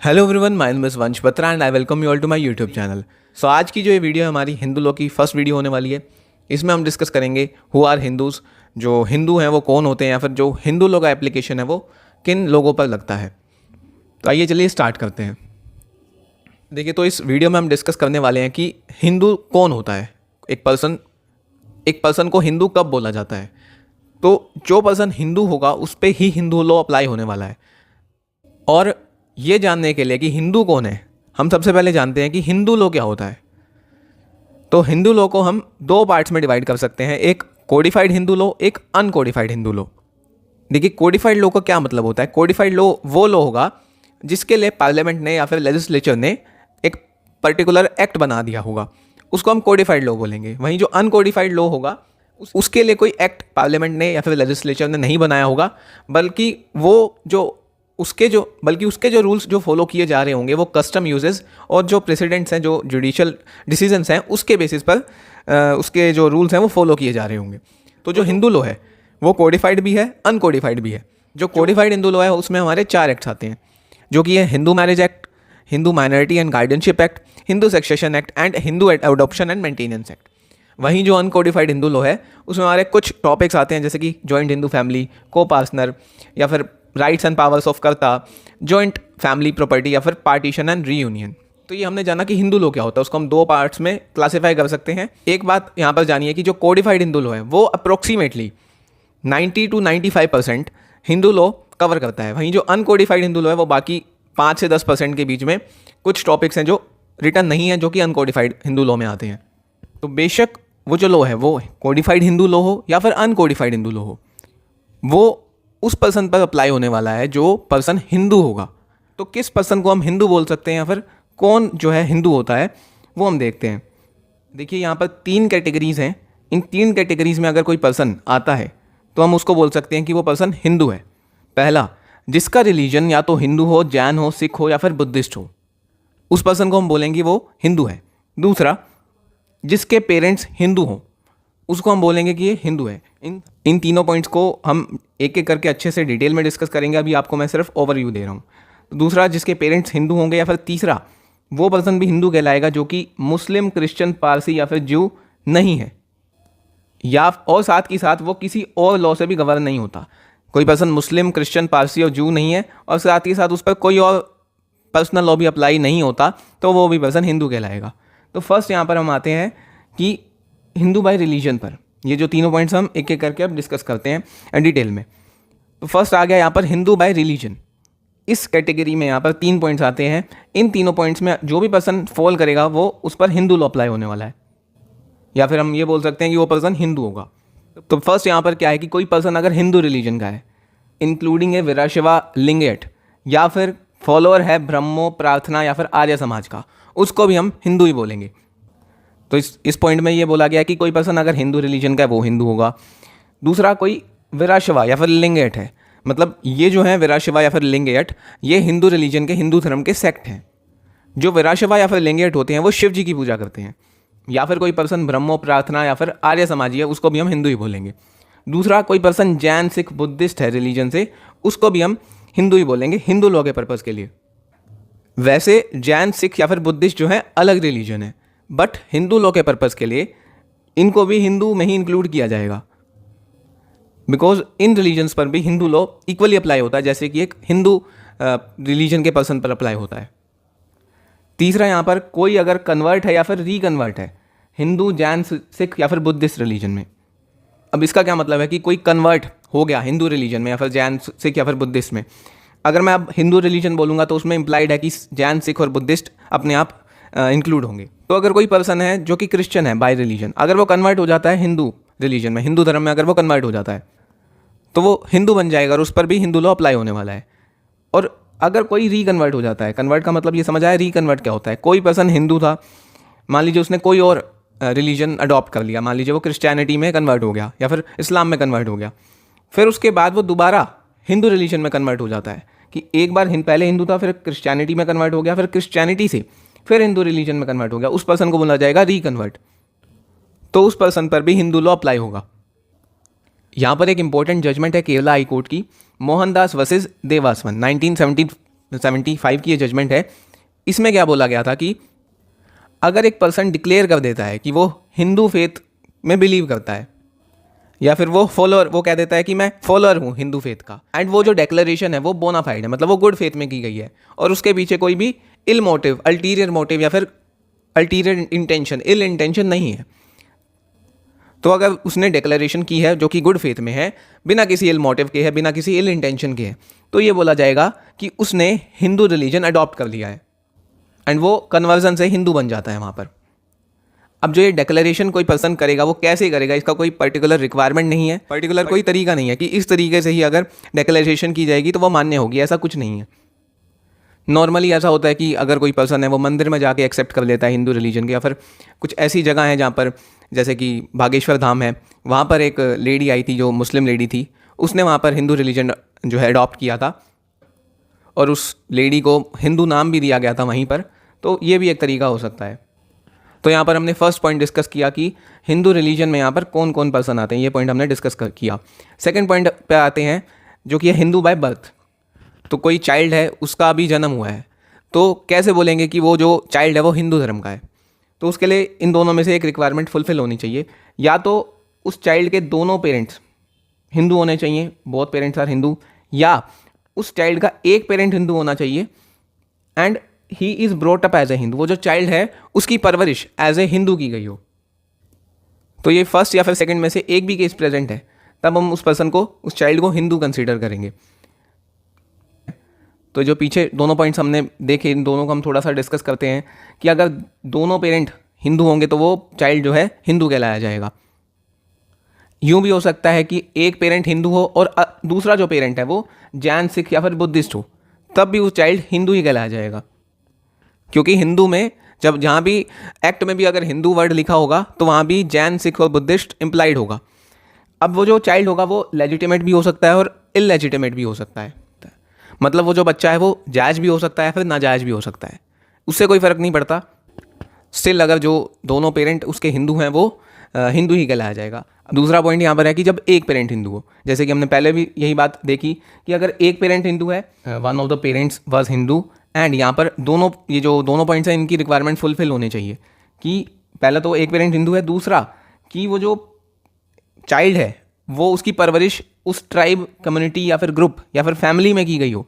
Hello everyone, my name is Vansh Batra and I welcome you all to my YouTube channel. So आज की जो ये video है हमारी हिंदू लॉ की फर्स्ट वीडियो होने वाली है। इसमें हम डिस्कस करेंगे हु आर हिंदूज़, जो हिंदू हैं वो कौन होते हैं, या फिर जो हिंदू लॉ का एप्लीकेशन है वो किन लोगों पर लगता है। तो आइए चलिए स्टार्ट करते हैं। देखिए, तो इस वीडियो में हम डिस्कस करने वाले हैं कि हिंदू कौन होता है। एक पर्सन को हिंदू कब बोला जाता है। तो जो पर्सन हिंदू होगा उस पर ही हिंदू लॉ अप्लाई होने वाला है। और ये जानने के लिए कि हिंदू कौन है, हम सबसे पहले जानते हैं कि हिंदू लॉ क्या होता है। तो हिंदू लॉ को हम दो पार्ट्स में डिवाइड कर सकते हैं, एक कोडिफाइड हिंदू लॉ, एक अनकोडिफाइड हिंदू लॉ। देखिए, कोडिफाइड लॉ का क्या मतलब होता है। कोडिफाइड लॉ वो लॉ होगा जिसके लिए पार्लियामेंट ने या फिर लेजिस्लेचर ने एक पर्टिकुलर एक्ट बना दिया होगा, उसको हम कोडिफाइड लॉ बोलेंगे। वहीं जो अनकोडिफाइड लॉ होगा उसके लिए कोई एक्ट पार्लियामेंट ने या फिर लेजिस्लेचर ने नहीं बनाया होगा, बल्कि उसके जो रूल्स जो फॉलो किए जा रहे होंगे वो कस्टम यूजेस और जो प्रेसिडेंट्स हैं, जो जुडिशियल डिसीजंस हैं, उसके बेसिस पर उसके जो रूल्स हैं वो फॉलो किए जा रहे होंगे। तो जो हिंदू लॉ है वो कोडिफाइड भी है, अनकोडिफाइड भी है। जो कोडिफाइड हिंदू लॉ है उसमें हमारे 4 एक्ट्स आते हैं, जो कि है Hindu marriage act, Hindu minority and guardianship act, Hindu succession act and Hindu adoption and maintenance act. वहीं जो अनकोडिफाइड हिंदू लॉ है उसमें हमारे कुछ टॉपिक्स आते हैं, जैसे कि जॉइंट हिंदू फैमिली, को पार्टनर, या फिर राइट्स एंड पावर्स ऑफ कर्ता, जॉइंट फैमिली प्रॉपर्टी, या फिर पार्टीशन एंड रीयूनियन। तो ये हमने जाना कि हिंदू लॉ क्या होता है, उसको हम 2 पार्ट्स में क्लासीफाई कर सकते हैं। एक बात यहाँ पर जानिए कि जो कोडिफाइड हिंदू लॉ है वो approximately 90 to 95% Hindu law cover करता है। वहीं जो अनकोडिफाइड हिंदू लॉ है वो बाकी 5 से 10% के बीच में कुछ टॉपिक्स हैं जो रिटर्न नहीं है, जो कि अनकोडिफाइड हिंदू लॉ में आते हैं। तो बेशक वो जो लॉ है वो कोडिफाइड हिंदू लॉ हो या फिर अनकोडिफाइड हिंदू लॉ हो, वो उस पर्सन पर अप्लाई होने वाला है जो पर्सन हिंदू होगा। तो किस पर्सन को हम हिंदू बोल सकते हैं या फिर कौन जो है हिंदू होता है वो हम देखते हैं। देखिए, यहाँ पर 3 कैटेगरीज हैं। इन 3 कैटेगरीज में अगर कोई पर्सन आता है तो हम उसको बोल सकते हैं कि वो पर्सन हिंदू है। पहला, जिसका रिलीजन या तो हिंदू हो, जैन हो, सिख हो या फिर बुद्धिस्ट हो, उस पर्सन को हम बोलेंगे वो हिंदू है। दूसरा, जिसके पेरेंट्स हिंदू हों, उसको हम बोलेंगे कि ये हिंदू है। इन तीनों पॉइंट्स को हम एक एक करके अच्छे से डिटेल में डिस्कस करेंगे। अभी आपको मैं सिर्फ ओवरव्यू दे रहा हूँ। तो दूसरा, जिसके पेरेंट्स हिंदू होंगे, या फिर तीसरा, वो पर्सन भी हिंदू कहलाएगा जो कि मुस्लिम, क्रिश्चियन, पारसी या फिर ज्यू नहीं है, या और साथ ही साथ वो किसी और लॉ से भी गवर्न नहीं होता। कोई पर्सन मुस्लिम, क्रिश्चियन, पारसी और ज्यू नहीं है और साथ ही साथ उस पर कोई और पर्सनल लॉ भी अप्लाई नहीं होता, तो वो भी पर्सन हिंदू कहलाएगा। तो फर्स्ट यहाँ पर हम आते हैं कि हिंदू बाय रिलीजन पर। ये जो तीनों पॉइंट्स हम एक एक करके अब डिस्कस करते हैं डिटेल में। तो फर्स्ट आ गया यहाँ पर हिंदू बाय रिलीजन। इस कैटेगरी में यहाँ पर 3 पॉइंट्स आते हैं। इन तीनों पॉइंट्स में जो भी पर्सन फॉल करेगा वो उस पर हिंदू लॉ अप्लाई होने वाला है, या फिर हम ये बोल सकते हैं कि वो पर्सन हिंदू होगा। तो फर्स्ट यहाँ पर क्या है कि कोई पर्सन अगर हिंदू रिलीजन का है, इंक्लूडिंग ए वीराशिवा लिंगेट, या फिर फॉलोअर है ब्रह्मो, प्रार्थना या फिर आर्य समाज का, उसको भी हम हिंदू ही बोलेंगे। तो इस पॉइंट में ये बोला गया कि कोई पर्सन अगर हिंदू रिलीजन का है वो हिंदू होगा। दूसरा, कोई वीराशिवा या फिर लिंगेट है, मतलब ये जो है वीराशिवा या फिर लिंगेट, ये हिंदू रिलीजन के, हिंदू धर्म के सेक्ट हैं। जो वीराशिवा या फिर लिंगेट होते हैं वो शिव जी की पूजा करते हैं। या फिर कोई पर्सन ब्रह्मो, प्रार्थना या फिर आर्य समाजी है, उसको भी हम हिंदू ही बोलेंगे। दूसरा, कोई पर्सन जैन, सिख, बुद्धिस्ट है रिलीजन से, उसको भी हम हिंदू ही बोलेंगे, हिंदू लॉ के पर्पज़ के लिए। वैसे जैन, सिख या फिर बुद्धिस्ट जो है अलग रिलीजन है, बट हिंदू लॉ के पर्पज़ के लिए इनको भी हिंदू में ही इंक्लूड किया जाएगा, बिकॉज इन रिलीजन्स पर भी हिंदू लॉ इक्वली अप्लाई होता है, जैसे कि एक हिंदू रिलीजन के पर्सन पर अप्लाई होता है। तीसरा, यहाँ पर कोई अगर कन्वर्ट है या फिर रीकन्वर्ट है हिंदू, जैन, सिख या फिर बुद्धिस्ट रिलीजन में। अब इसका क्या मतलब है कि कोई कन्वर्ट हो गया हिंदू रिलीजन में या फिर जैन, सिख या फिर बुद्धिस्ट में। अगर मैं अब हिंदू रिलीजन बोलूँगा तो उसमें इंप्लाइड है कि जैन, सिख और बुद्धिस्ट अपने आप इंक्लूड होंगे। तो अगर कोई पर्सन है जो कि क्रिश्चियन है बाय रिलीजन, अगर वो कन्वर्ट हो जाता है हिंदू रिलीजन में, हिंदू धर्म में अगर वो कन्वर्ट हो जाता है तो वो हिंदू बन जाएगा और उस पर भी हिंदू लॉ अप्लाई होने वाला है। और अगर कोई रीकन्वर्ट हो जाता है, कन्वर्ट का मतलब ये समझ आया, रीकन्वर्ट क्या होता है। कोई पर्सन हिंदू था, मान लीजिए उसने कोई और रिलीजन अडॉप्ट कर लिया, मान लीजिए वो क्रिश्चियनिटी में कन्वर्ट हो गया या फिर इस्लाम में कन्वर्ट हो गया, फिर उसके बाद वो दोबारा हिंदू रिलीजन में कन्वर्ट हो जाता है कि एक बार पहले हिंदू था, फिर क्रिश्चियनिटी में कन्वर्ट हो गया, फिर क्रिश्चियनिटी से फिर हिंदू रिलीजन में कन्वर्ट हो गया, उस पर्सन को बोला जाएगा रीकन्वर्ट। तो उस पर्सन पर भी हिंदू लॉ अप्लाई होगा। यहाँ पर एक इंपॉर्टेंट जजमेंट है केरला हाई कोर्ट की, मोहनदास वर्सेस देवास्वन 1970 1975 की ये जजमेंट है। इसमें क्या बोला गया था कि अगर एक पर्सन डिक्लेयर कर देता है कि वो हिंदू फेथ में बिलीव करता है, या फिर वो फॉलोअर, वो कह देता है कि मैं फॉलोअर हूँ हिंदू फेथ का, एंड वो जो डेक्लेरेशन है वो बोनाफाइड है, मतलब वो गुड फेथ में की गई है और उसके पीछे कोई भी इल मोटिव, अल्टीरियर मोटिव या फिर अल्टीरियर इंटेंशन, इल इंटेंशन नहीं है, तो अगर उसने डिक्लेरेशन की है जो कि गुड फेथ में है, बिना किसी इल मोटिव के है, बिना किसी इल इंटेंशन के है, तो ये बोला जाएगा कि उसने हिंदू रिलीजन अडॉप्ट कर लिया है एंड वो कन्वर्जन से हिंदू बन जाता है वहाँ पर। अब जो ये डिक्लेरेशन कोई पर्सन करेगा वो कैसे करेगा, इसका कोई पर्टिकुलर रिक्वायरमेंट नहीं है, पर्टिकुलर कोई तरीका नहीं है कि इस तरीके से ही अगर डिक्लेरेशन की जाएगी तो वो मान्य होगी, ऐसा कुछ नहीं है। नॉर्मली ऐसा होता है कि अगर कोई पर्सन है वो मंदिर में जाके एक्सेप्ट कर लेता है हिंदू रिलीजन के, या फिर कुछ ऐसी जगह है जहाँ पर, जैसे कि बागेश्वर धाम है, वहाँ पर एक लेडी आई थी जो मुस्लिम लेडी थी, उसने वहाँ पर हिंदू रिलीजन जो है अडॉप्ट किया था और उस लेडी को हिंदू नाम भी दिया गया था वहीं पर, तो ये भी एक तरीका हो सकता है। तो यहाँ पर हमने फर्स्ट पॉइंट डिस्कस किया कि हिंदू रिलीजन में यहाँ पर कौन कौन पर्सन आते हैं, ये पॉइंट हमने डिस्कस किया। सेकंड पॉइंट पे आते हैं जो कि है हिंदू बाय बर्थ। तो कोई चाइल्ड है, उसका अभी जन्म हुआ है, तो कैसे बोलेंगे कि वो जो चाइल्ड है वो हिंदू धर्म का है? तो उसके लिए इन दोनों में से एक रिक्वायरमेंट फुलफिल होनी चाहिए, या तो उस चाइल्ड के दोनों पेरेंट्स हिंदू होने चाहिए, बोथ पेरेंट्स आर हिंदू, या उस चाइल्ड का एक पेरेंट हिंदू होना चाहिए and he is brought up as a Hindu, वो जो चाइल्ड है उसकी परवरिश एज ए हिंदू की गई हो। तो ये फर्स्ट या फिर सेकंड में से एक भी केस प्रेजेंट है, तब हम उस पर्सन को, उस चाइल्ड को हिंदू कंसीडर करेंगे। तो जो पीछे दोनों पॉइंट्स हमने देखे, इन दोनों को हम थोड़ा सा डिस्कस करते हैं कि अगर दोनों पेरेंट हिंदू होंगे तो वो चाइल्ड जो है हिंदू कहलाया जाएगा। यूँ भी हो सकता है कि एक पेरेंट हिंदू हो और दूसरा जो पेरेंट है वो जैन, सिख या फिर बुद्धिस्ट हो, तब भी उस चाइल्ड हिंदू ही कहलाया जाएगा, क्योंकि हिंदू में जब जहाँ भी एक्ट में भी अगर हिंदू वर्ड लिखा होगा तो वहाँ भी जैन, सिख और बुद्धिस्ट इम्प्लाइड होगा। अब वो जो चाइल्ड होगा वो लेजिटिमेट भी हो सकता है और इलेजिटिमेट भी हो सकता है, मतलब वो जो बच्चा है वो जायज़ भी हो सकता है फिर नाजायज़ भी हो सकता है, उससे कोई फ़र्क नहीं पड़ता। स्टिल अगर जो दोनों पेरेंट उसके हिंदू हैं वो हिंदू ही कहलाया जाएगा। दूसरा पॉइंट यहाँ पर है कि जब एक पेरेंट हिंदू हो, जैसे कि हमने पहले भी यही बात देखी कि अगर एक पेरेंट हिंदू है, one of the parents was Hindu, and यहाँ पर दोनों, ये जो दोनों पॉइंट्स हैं इनकी रिक्वायरमेंट फुलफिल होने चाहिए कि पहला तो एक पेरेंट हिंदू है, दूसरा कि वो जो चाइल्ड है वो उसकी परवरिश उस ट्राइब, कम्युनिटी या फिर ग्रुप या फिर फैमिली में की गई हो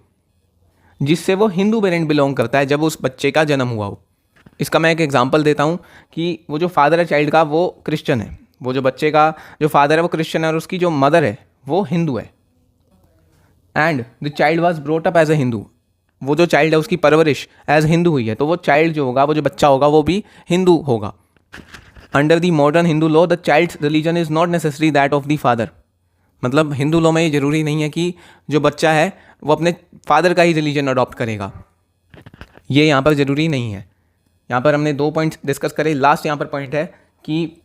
जिससे वो हिंदू पेरेंट बिलोंग करता है जब उस बच्चे का जन्म हुआ हो। इसका मैं एक एग्जांपल देता हूँ कि वो जो फादर है चाइल्ड का वो क्रिश्चियन है, वो जो बच्चे का जो फादर है वो क्रिश्चियन है और उसकी जो मदर है वो हिंदू है, and the child was brought up as a Hindu, वो जो चाइल्ड है उसकी परवरिश एज हिंदू हुई है, तो वो चाइल्ड जो होगा, वो जो बच्चा होगा वो भी हिंदू होगा। Under the modern Hindu law the child's religion is not necessary that of the father, मतलब हिंदू लॉ में ये ज़रूरी नहीं है कि जो बच्चा है वो अपने फादर का ही रिलीजन अडॉप्ट करेगा, ये यहाँ पर ज़रूरी नहीं है। यहाँ पर हमने 2 पॉइंट्स डिस्कस करे। लास्ट यहाँ पर पॉइंट है कि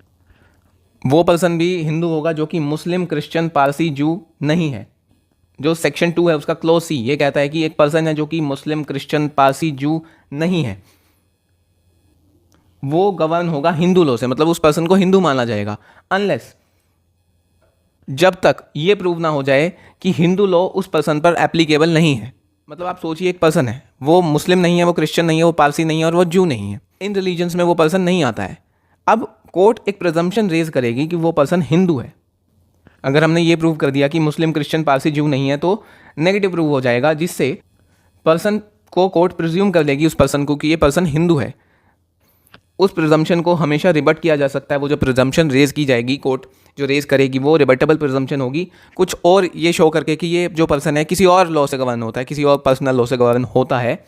वो पर्सन भी हिंदू होगा जो कि मुस्लिम, क्रिश्चियन, पारसी, जू नहीं है। जो सेक्शन 2 है उसका क्लोज सी ये कहता है कि एक पर्सन है जो कि मुस्लिम, क्रिश्चियन, पारसी, जू नहीं है, वो गवर्न होगा हिंदू लॉ से, मतलब उस पर्सन को हिंदू माना जाएगा, अनलेस, जब तक ये प्रूव ना हो जाए कि हिंदू लॉ उस पर्सन पर एप्लीकेबल नहीं है। मतलब आप सोचिए एक पर्सन है, वो मुस्लिम नहीं है, वो क्रिश्चियन नहीं है, वो पारसी नहीं है और वो जू नहीं है, इन रिलीजन्स में वो पर्सन नहीं आता है। अब कोर्ट एक प्रिजम्पशन रेज करेगी कि वो पर्सन हिंदू है। अगर हमने ये प्रूव कर दिया कि मुस्लिम, क्रिश्चियन, पारसी, जू नहीं है तो नेगेटिव प्रूव हो जाएगा, जिससे पर्सन को कोर्ट प्रिज्यूम कर लेगी उस पर्सन को कि ये पर्सन हिंदू है। उस प्रिजम्पशन को हमेशा रिबट किया जा सकता है। वो जो प्रिजम्पशन रेज की जाएगी, कोर्ट जो रेज करेगी वो रिबटेबल प्रिजम्पशन होगी, कुछ और ये शो करके कि ये जो पर्सन है किसी और लॉ से गवर्न होता है, किसी और पर्सनल लॉ से गवर्न होता है।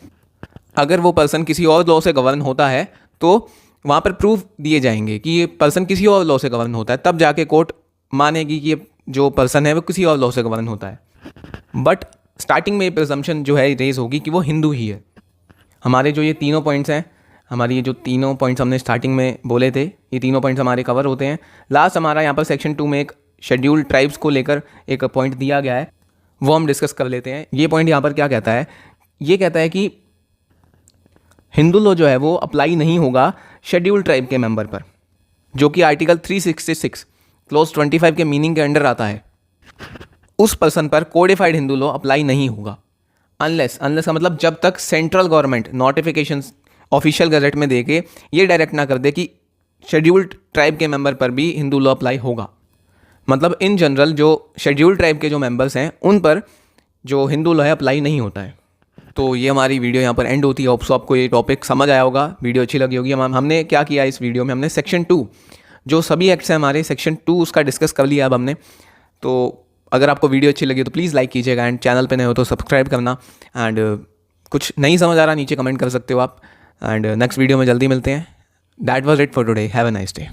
अगर वो पर्सन किसी और लॉ से गवर्न होता है तो वहाँ पर प्रूफ दिए जाएंगे कि ये पर्सन किसी और लॉ से गवर्न होता है, तब जाके कोर्ट मानेगी कि ये जो पर्सन है वो किसी और लॉ से गवर्न होता है। बट स्टार्टिंग में ये प्रिजम्पशन जो है रेज होगी कि वो हिंदू ही है। हमारे जो ये तीनों पॉइंट्स हैं, हमारी ये जो तीनों पॉइंट्स हमने स्टार्टिंग में बोले थे, ये तीनों पॉइंट्स हमारे कवर होते हैं। लास्ट हमारा यहाँ पर सेक्शन 2 में एक शेड्यूल्ड ट्राइब्स को लेकर एक पॉइंट दिया गया है, वो हम डिस्कस कर लेते हैं। ये पॉइंट यहाँ पर क्या कहता है, ये कहता है कि हिंदू लॉ जो है वो अप्लाई नहीं होगा शेड्यूल्ड ट्राइब के मेंबर पर, जो कि आर्टिकल 366 क्लोज 25 के मीनिंग के अंडर आता है। उस पर्सन पर कोडिफाइड हिंदू लॉ अप्लाई नहीं होगा। अनलेस का मतलब जब तक central government notifications official gazette में दे के ये डायरेक्ट ना कर दे कि शेड्यूल्ड ट्राइब के मेंबर पर भी हिंदू लॉ अप्लाई होगा। मतलब इन जनरल जो शेड्यूल्ड ट्राइब के जो मेंबर्स हैं उन पर जो हिंदू लॉ है अप्लाई नहीं होता है। तो ये हमारी वीडियो यहाँ पर एंड होती है। होप्स आपको ये टॉपिक समझ आया होगा, वीडियो अच्छी लगी होगी। हमने क्या किया इस वीडियो में, हमने सेक्शन 2 जो सभी एक्ट्स हैं हमारे सेक्शन 2 उसका डिस्कस कर लिया अब हमने। तो अगर आपको वीडियो अच्छी लगी तो प्लीज़ लाइक कीजिएगा एंड चैनल पे नए हो तो सब्सक्राइब करना। एंड कुछ नहीं समझ आ रहा नीचे कमेंट कर सकते हो आप। एंड नेक्स्ट वीडियो में जल्दी मिलते हैं। That was it for today. Have a nice day.